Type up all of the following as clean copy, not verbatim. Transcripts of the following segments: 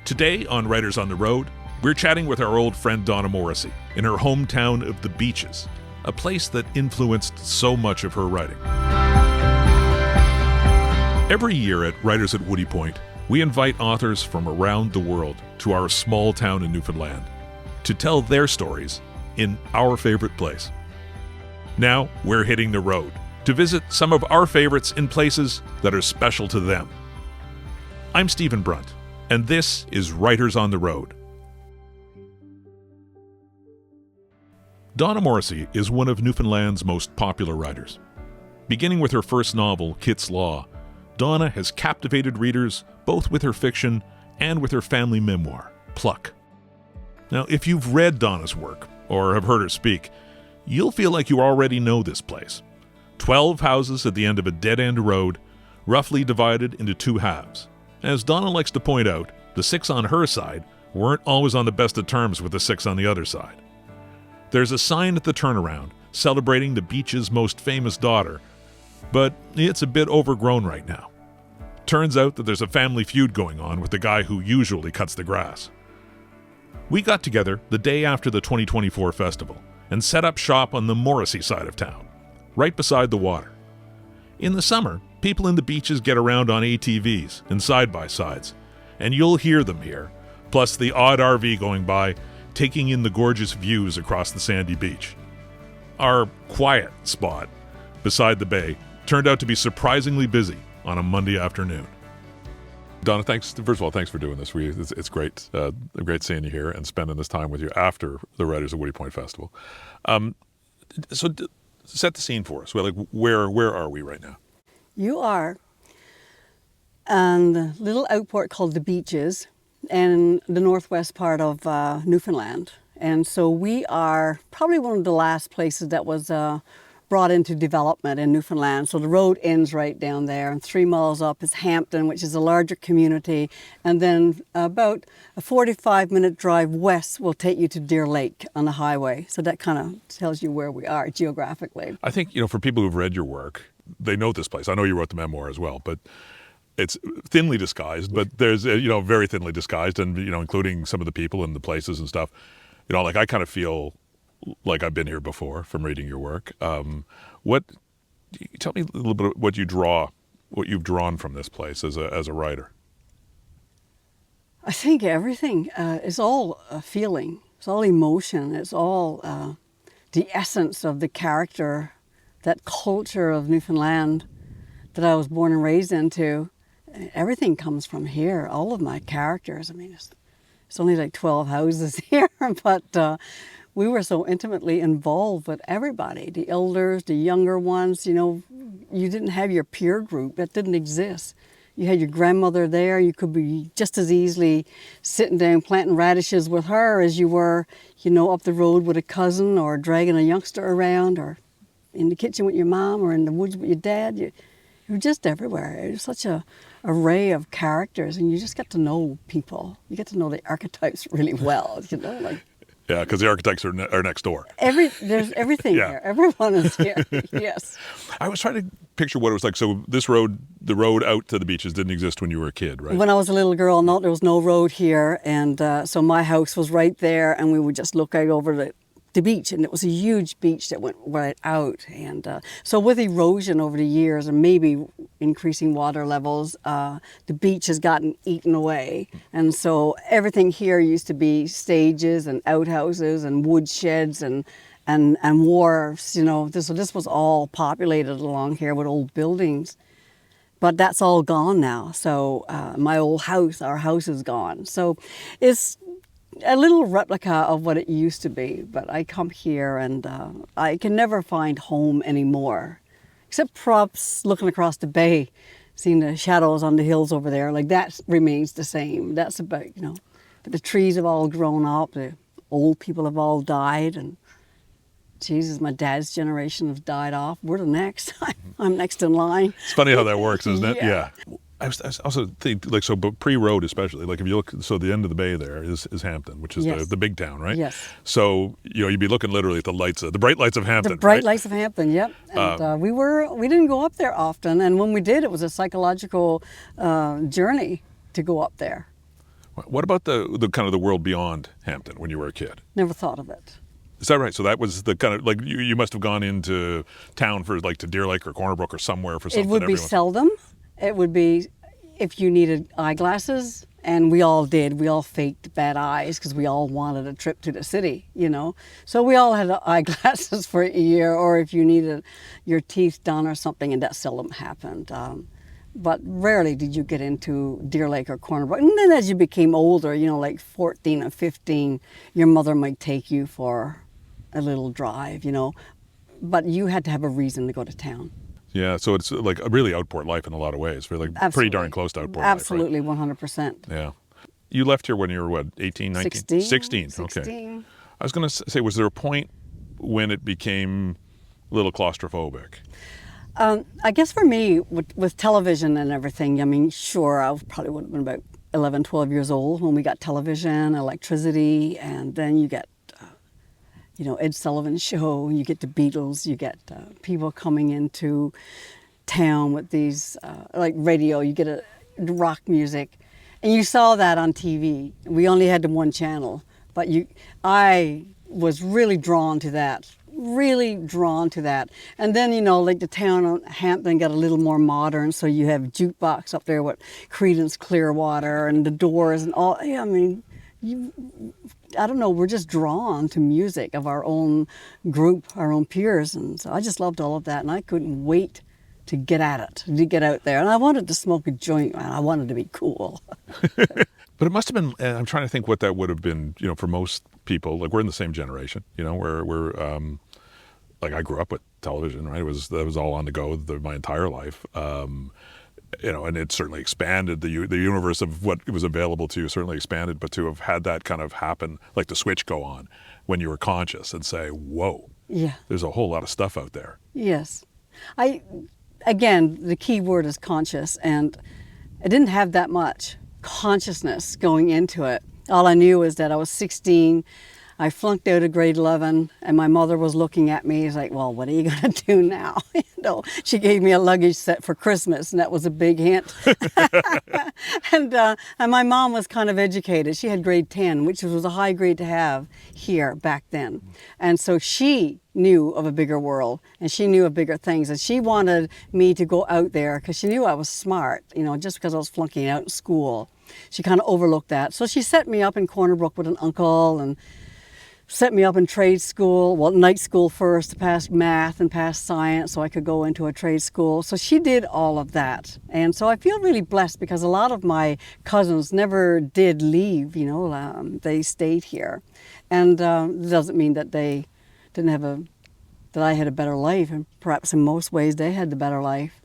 Today on Writers on the Road, we're chatting with our old friend Donna Morrissey in her hometown of the Beaches, a place that influenced so much of her writing. Every year at Writers at Woody Point, we invite authors from around the world to our small town in Newfoundland to tell their stories in our favorite place. Now we're hitting the road to visit some of our favorites in places that are special to them. I'm Stephen Brunt, and this is Writers on the Road. Donna Morrissey is one of Newfoundland's most popular writers. Beginning with her first novel, Kit's Law, Donna has captivated readers both with her fiction and with her family memoir, Pluck. Now, if you've read Donna's work or have heard her speak, you'll feel like you already know this place. 12 houses at the end of a dead-end road, roughly divided into two halves. As Donna likes to point out, the six on her side weren't always on the best of terms with the six on the other side. There's a sign at the turnaround celebrating the beach's most famous daughter, but it's a bit overgrown right now. Turns out that there's a family feud going on with the guy who usually cuts the grass. We got together the day after the 2024 festival and set up shop on the Morrissey side of town, right beside the water. In the summer, people in the beaches get around on ATVs and side-by-sides, and you'll hear them here, plus the odd RV going by, taking in the gorgeous views across the sandy beach. Our quiet spot beside the bay turned out to be surprisingly busy on a Monday afternoon. Donna, thanks. First of all, thanks for doing this. It's great, great seeing you here and spending this time with you after the Writers of Woody Point Festival. Set the scene for us. Where are we right now? You are on the little outport called the Beaches in the northwest part of Newfoundland. And so we are probably one of the last places that was brought into development in Newfoundland. So the road ends right down there, and 3 miles up is Hampton, which is a larger community. And then about a 45-minute drive west will take you to Deer Lake on the highway. So that kind of tells you where we are geographically. I think, for people who've read your work, they know this place. I know you wrote the memoir as well, but it's thinly disguised, but there's, very thinly disguised, and, including some of the people and the places and stuff. I kind of feel like I've been here before from reading your work. Tell me a little bit what you've drawn from this place as a writer. I think everything is all feeling. It's all emotion. It's all the essence of the character, that culture of Newfoundland that I was born and raised into. Everything comes from here. All of my characters. I mean, it's only like 12 houses here, but we were so intimately involved with everybody, the elders, the younger ones. You didn't have your peer group. That didn't exist. You had your grandmother there. You could be just as easily sitting down planting radishes with her as you were, up the road with a cousin, or dragging a youngster around, or in the kitchen with your mom, or in the woods with your dad. You were just everywhere. It was such a array of characters, and you just get to know people. You get to know the archetypes really well, Yeah, because the architects are next door. There's everything here. Everyone is here. Yes. I was trying to picture what it was like. So this road, the road out to the beaches, didn't exist when you were a kid, right? When I was a little girl, no, there was no road here, and so my house was right there, and we would just look out over the beach, and it was a huge beach that went right out. And so with erosion over the years, and maybe increasing water levels, the beach has gotten eaten away. And so everything here used to be stages and outhouses and wood sheds and wharves. So this was all populated along here with old buildings. But that's all gone now. So our house is gone. So it's a little replica of what it used to be, but I come here and I can never find home anymore, except perhaps looking across the bay, seeing the shadows on the hills over there. That remains the same. That's about, but the trees have all grown up, the old people have all died, and Jesus, my dad's generation has died off. We're the next. I'm next in line. It's funny how that works, isn't it? Yeah. I also think, but pre-road especially, if you look, so the end of the bay there is Hampton, which is the big town, right? Yes. So, you'd be looking literally at the bright lights of Hampton, The bright right? lights of Hampton, yep. And we didn't go up there often, and when we did, it was a psychological journey to go up there. What about the kind of the world beyond Hampton when you were a kid? Never thought of it. Is that right? So that was the kind of, like, you must have gone into town for, like, to Deer Lake or Corner Brook or somewhere for something. It would be seldom. It would be if you needed eyeglasses, and we all did. We all faked bad eyes because we all wanted a trip to the city, you know. So we all had eyeglasses for a year, or if you needed your teeth done or something, and that seldom happened. But rarely did you get into Deer Lake or Corner Brook. And then as you became older, you know, like 14 or 15, your mother might take you for a little drive, you know. But you had to have a reason to go to town. Yeah, so it's like a really outport life in a lot of ways. We're like pretty darn close to outport Absolutely, life, right? 100%. Yeah. You left here when you were, what, 18, 19? 16. 16, okay. I was going to say, was there a point when it became a little claustrophobic? I guess for me, with television and everything, I mean, sure, I probably would have been about 11, 12 years old when we got television, electricity, and then you get you know, Ed Sullivan's show, you get the Beatles, you get people coming into town with these, like radio, you get rock music. And you saw that on TV. We only had the one channel, but I was really drawn to that. And then, you know, like the town of Hampton got a little more modern, so you have jukebox up there with Creedence Clearwater and the Doors and all. I mean, I don't know, we're just drawn to music of our own group, our own peers, and so I just loved all of that, and I couldn't wait to get at it, to get out there. And I wanted to smoke a joint, man. I wanted to be cool. But it must have been, I'm trying to think what that would have been, you know, for most people. Like, we're in the same generation, you know, we're like, I grew up with television, right? That was all on the go my entire life. You know, and it certainly expanded the universe of what was available to you, certainly expanded, but to have had that kind of happen, like the switch go on when you were conscious and say, whoa, yeah, there's a whole lot of stuff out there. Yes. Again, the key word is conscious, and I didn't have that much consciousness going into it. All I knew was that I was 16, I flunked out of grade 11, and my mother was looking at me. She's like, well, what are you going to do now? You know, she gave me a luggage set for Christmas, and that was a big hint. And my mom was kind of educated. She had grade 10, which was a high grade to have here back then. And so she knew of a bigger world, and she knew of bigger things, and she wanted me to go out there because she knew I was smart, you know, just because I was flunking out in school. She kind of overlooked that. So she set me up in Corner Brook with an uncle and set me up in trade school, well, night school first to pass math and pass science so I could go into a trade school. So she did all of that. And so I feel really blessed because a lot of my cousins never did leave, you know, they stayed here. And it doesn't mean that they didn't have that I had a better life, and perhaps in most ways they had the better life.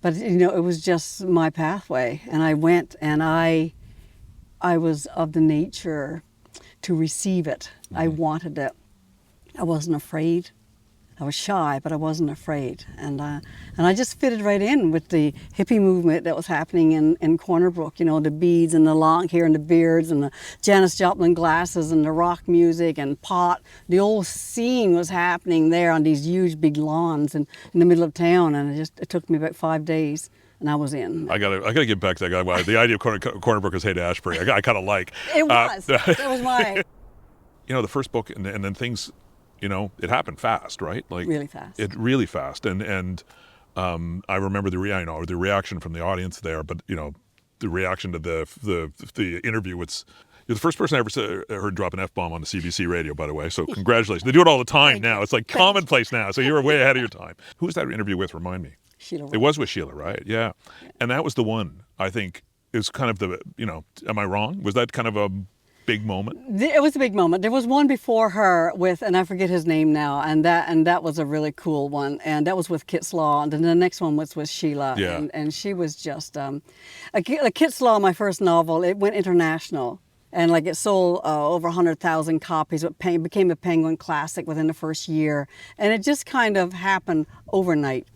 But, you know, it was just my pathway, and I went, and I was of the nature to receive it. Mm-hmm. I wanted it. I wasn't afraid. I was shy, but I wasn't afraid. And I just fitted right in with the hippie movement that was happening in Corner Brook, you know, the beads and the long hair and the beards and the Janis Joplin glasses and the rock music and pot. The old scene was happening there on these huge big lawns in the middle of town, and it took me about 5 days. And I was in. I gotta get back to that guy. Well, the idea of Corner Brook is Haight-Ashbury. I kind of like. It was. That was my. You know, the first book, and then things, you know, it happened fast, right? Like really fast. It really fast, and I remember the reaction from the audience there, but you know, the reaction to the interview. You're the first person I ever heard drop an F-bomb on the CBC radio, by the way. So congratulations. They do it all the time now. It's like commonplace now. So you were way ahead of your time. Who was that interview with? Remind me. Sheila. It was with Sheila, right? Yeah. And that was the one, I think, is kind of the, you know, am I wrong? Was that kind of a big moment? It was a big moment. There was one before her with, and I forget his name now, and that was a really cool one. And that was with Kit's Law. And then the next one was with Sheila. Yeah. And she was just, Kit's Law, my first novel, it went international. And like it sold over 100,000 copies. It became a Penguin classic within the first year. And it just kind of happened overnight.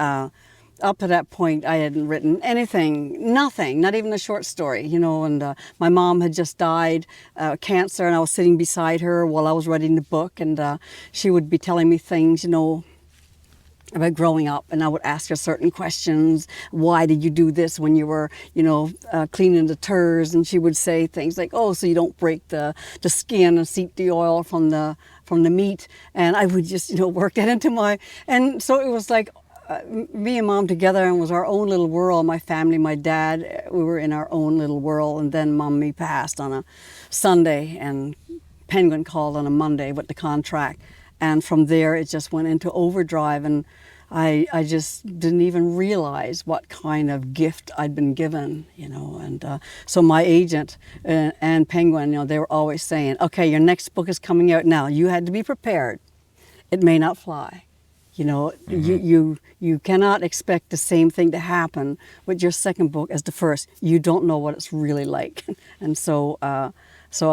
Up to that point, I hadn't written anything, nothing, not even a short story, you know, and my mom had just died, cancer, and I was sitting beside her while I was writing the book, and she would be telling me things, you know, about growing up, and I would ask her certain questions. Why did you do this when you were, cleaning the turs? And she would say things like, "Oh, so you don't break the skin and seep the oil from the meat." And I would just, work that into and so it was like me and Mom together, and it was our own little world. My family, my dad, we were in our own little world. And then Mommy passed on a Sunday, and Penguin called on a Monday with the contract. And from there, it just went into overdrive, and I just didn't even realize what kind of gift I'd been given, And so my agent and Penguin, they were always saying, "Okay, your next book is coming out now. You had to be prepared. It may not fly. You cannot expect the same thing to happen with your second book as the first. You don't know what it's really like." And so I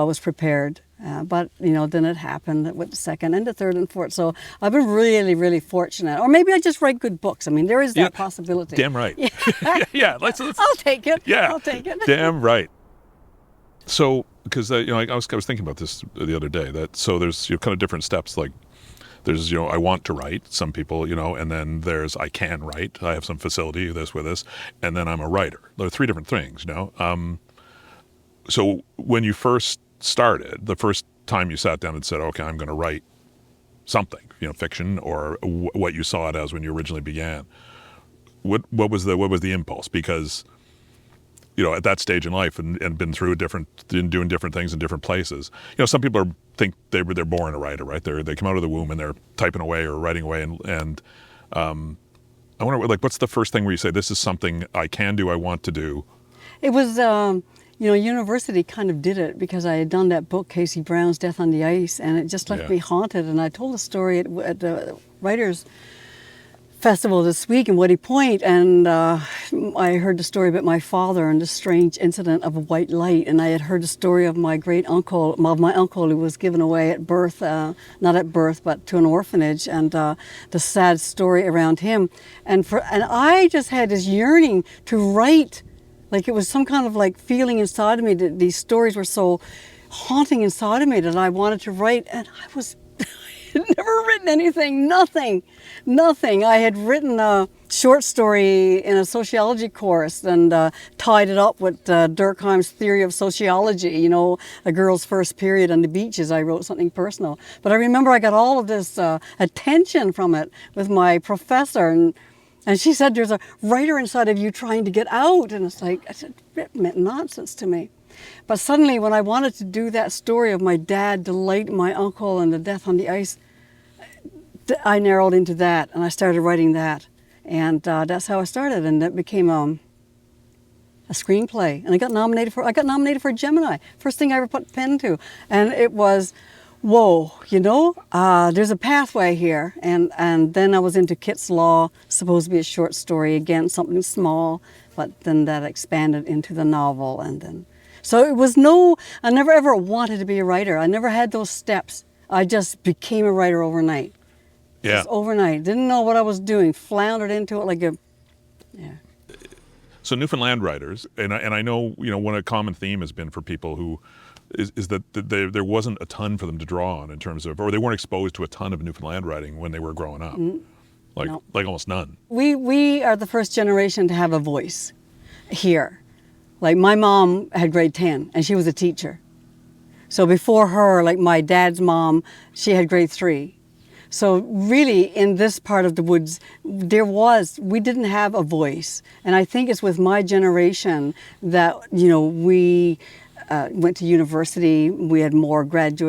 was prepared. But, then it happened with the second and the third and fourth. So I've been really, really fortunate. Or maybe I just write good books. I mean, there is that possibility. Damn right. Yeah. Let's I'll take it. Yeah. I'll take it. Damn right. So, because, I was thinking about this the other day, so there's kind of different steps. Like there's, I want to write, some people, and then there's I can write. I have some facility, this with this. And then I'm a writer. There are three different things, So when you first started, the first time you sat down and said, "Okay, I'm going to write something, fiction or what you saw it as when you originally began," what was the impulse? Because at that stage in life and been through doing different things in different places, some people think they're born a writer, right? They come out of the womb and they're typing away or writing away, and I wonder, what's the first thing where you say, "This is something I can do, I want to do"? It was. University kind of did it because I had done that book, Casey Brown's Death on the Ice, and it just left me haunted. And I told a story at the Writers' Festival this week in Woody Point, and I heard the story about my father and the strange incident of a white light. And I had heard the story of my uncle who was given away at birth, not at birth, but to an orphanage, and the sad story around him. And I just had this yearning to write. Like it was some kind of feeling inside of me that these stories were so haunting inside of me that I wanted to write, and I had never written anything, nothing. I had written a short story in a sociology course and tied it up with Durkheim's theory of sociology, a girl's first period on the beaches. I wrote something personal. But I remember I got all of this attention from it with my professor, and she said, "There's a writer inside of you trying to get out." And it's like, I said, it meant nonsense to me. But suddenly when I wanted to do that story of my dad, the light, my uncle, and the death on the ice, I narrowed into that, and I started writing that. And that's how I started, and it became a screenplay. And I got nominated for Gemini. First thing I ever put pen to. And it was, whoa, there's a pathway here. And then I was into Kit's Law, supposed to be a short story, again, something small, but then that expanded into the novel. And then, so it was I never ever wanted to be a writer. I never had those steps. I just became a writer overnight. Yeah. Just overnight. Didn't know what I was doing. Floundered into it So Newfoundland writers, and I know, one a common theme has been for people who is that there wasn't a ton for them to draw on in terms of, or they weren't exposed to a ton of Newfoundland writing when they were growing up. No. Like almost none. We are the first generation to have a voice here. Like my mom had grade 10 and she was a teacher. So before her, like my dad's mom, she had grade 3. So really in this part of the woods, we didn't have a voice. And I think it's with my generation that, we went to university, we had more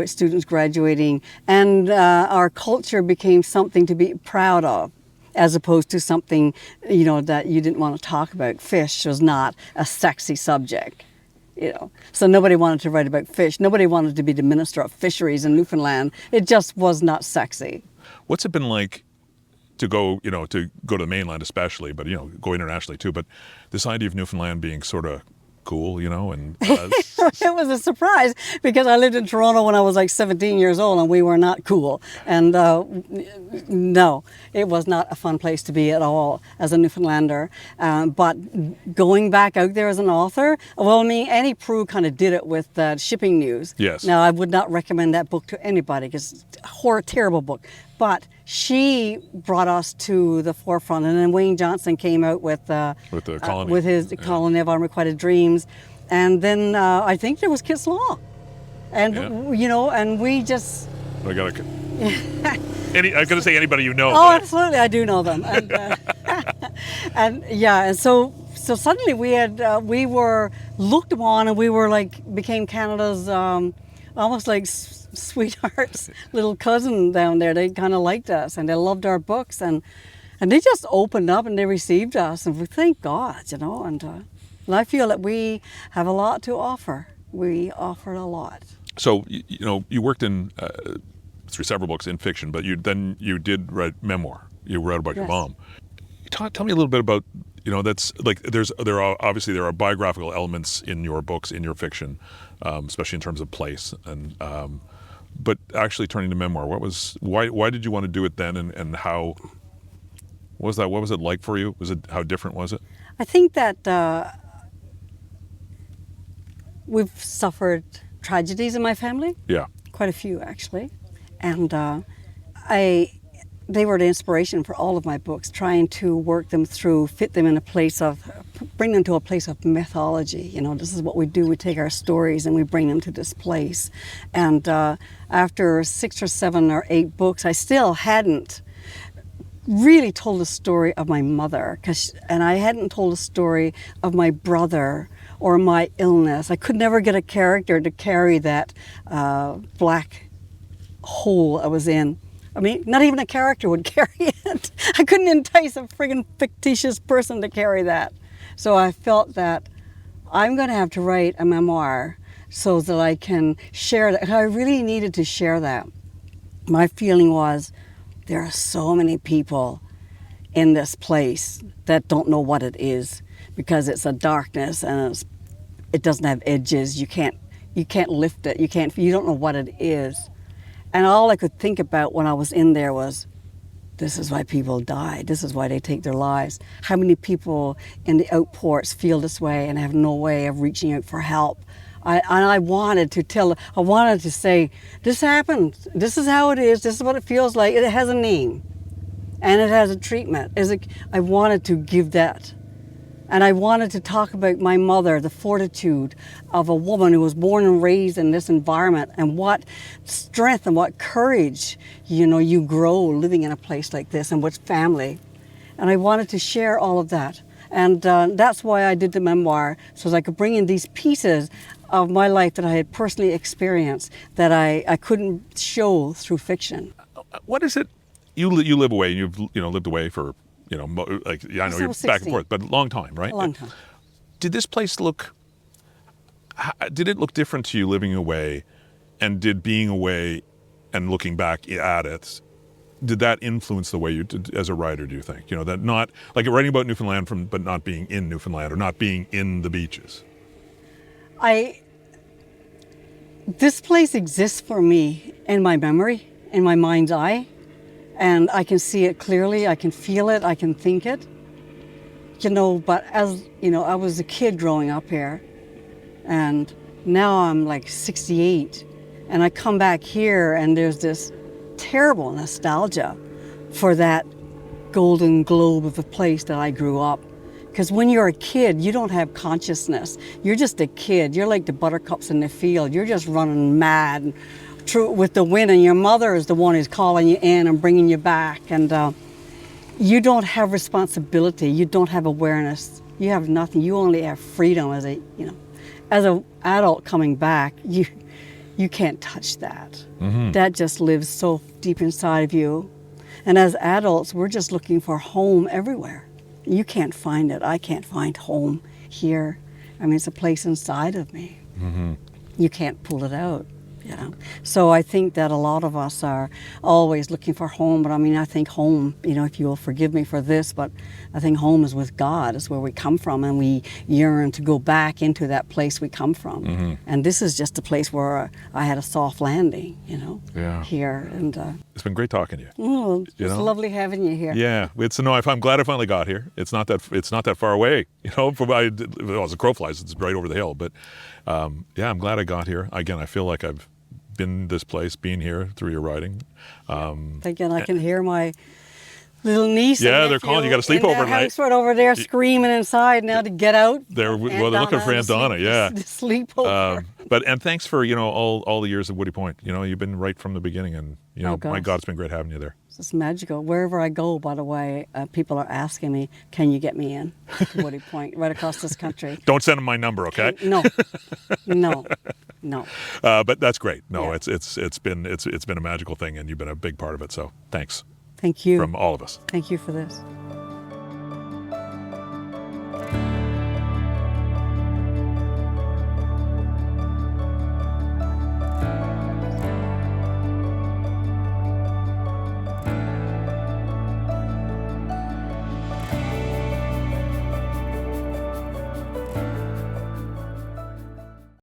students graduating, and our culture became something to be proud of, as opposed to something, that you didn't want to talk about. Fish was not a sexy subject, So nobody wanted to write about fish. Nobody wanted to be the minister of fisheries in Newfoundland. It just was not sexy. What's it been like to go, to go to the mainland especially, but, go internationally too, but this idea of Newfoundland being sort of cool, and it was a surprise because I lived in Toronto when I was like 17 years old and we were not cool. And no, it was not a fun place to be at all as a Newfoundlander. But going back out there as an author, well, Annie Proulx kind of did it with Shipping News. Yes. Now, I would not recommend that book to anybody because it's a terrible book. But she brought us to the forefront, and then Wayne Johnson came out with the colony, with his colony of Unrequited Dreams, and then I think there was Kit's Law, and and we just. I gotta. I'm gonna say anybody you know. Oh, absolutely, I do know them, and and so suddenly we were looked upon, and we were became Canada's almost like sweethearts, little cousin down there. They kind of liked us, and they loved our books, and they just opened up and they received us, and we thank God, and I feel that we have a lot to offer. We offer a lot. So you worked in through several books in fiction, but you did write memoir. You wrote about your mom. Tell me a little bit about that's like there are biographical elements in your books, in your fiction, especially in terms of place, and but actually turning to memoir. Why did you want to do it then, and how was that? What was it like for you? How different was it? I think that we've suffered tragedies in my family. Yeah, quite a few actually, and they were the inspiration for all of my books, trying to work them through, fit them in a place of, bring them to a place of mythology. This is what we do. We take our stories and we bring them to this place. And after 6 or 7 or 8 books, I still hadn't really told the story of my mother, and I hadn't told the story of my brother or my illness. I could never get a character to carry that black hole I was in. I mean, not even a character would carry it. I couldn't entice a friggin' fictitious person to carry that. So I felt that I'm going to have to write a memoir so that I can share that. And I really needed to share that. My feeling was there are so many people in this place that don't know what it is, because it's a darkness and it doesn't have edges. You can't lift it. You don't know what it is. And all I could think about when I was in there was, this is why people die. This is why they take their lives. How many people in the outports feel this way and have no way of reaching out for help? I wanted to say, this happened. This is how it is. This is what it feels like. It has a name, and it has a treatment. I wanted to give that. And I wanted to talk about my mother, the fortitude of a woman who was born and raised in this environment, and what strength and what courage, you grow living in a place like this, and what family. And I wanted to share all of that. And that's why I did the memoir, so that I could bring in these pieces of my life that I had personally experienced that I couldn't show through fiction. What is it? You live away, and you've lived away for I know you're 16. Back and forth, but a long time, right? A long time. Did this place did it look different to you living away, and did being away and looking back at it, did that influence the way you did as a writer, do you think? That not, like writing about Newfoundland but not being in Newfoundland or not being in the beaches? This place exists for me in my memory, in my mind's eye. And I can see it clearly, I can feel it, I can think it. But as, I was a kid growing up here, and now I'm like 68, and I come back here and there's this terrible nostalgia for that golden globe of a place that I grew up. Because when you're a kid, you don't have consciousness. You're just a kid. You're like the buttercups in the field. You're just running mad with the wind, and your mother is the one who's calling you in and bringing you back, and you don't have responsibility, you don't have awareness, you have nothing. You only have freedom as an adult coming back. You can't touch that. Mm-hmm. That just lives so deep inside of you. And as adults, we're just looking for home everywhere. You can't find it. I can't find home here. I mean, it's a place inside of me. Mm-hmm. You can't pull it out. So I think that a lot of us are always looking for home, but I think home, if you'll forgive me for this, but I think home is with God, is where we come from, and we yearn to go back into that place we come from. Mm-hmm. And this is just a place where I had a soft landing, here. And it's been great talking to you. Oh, it's lovely having you here. Yeah, I'm glad I finally got here. It's not that far away, as a crow flies, it's right over the hill. But I'm glad I got here. Again, I feel like I've been this place, being here through your writing. Again, I can hear my little niece. Yeah, and they're calling. You got to sleep in their overnight. house right over there, screaming inside now to get out. They're looking for Aunt Donna. Yeah. To sleep over. And thanks for all the years of Woody Point. You've been right from the beginning, and my God, it's been great having you there. It's magical. Wherever I go, by the way, people are asking me, "Can you get me in to Woody Point, right across this country?" Don't send them my number, okay? No. But that's great. No, Yeah. it's been a magical thing, and you've been a big part of it. So thanks Thank you. from all of us. Thank you for this.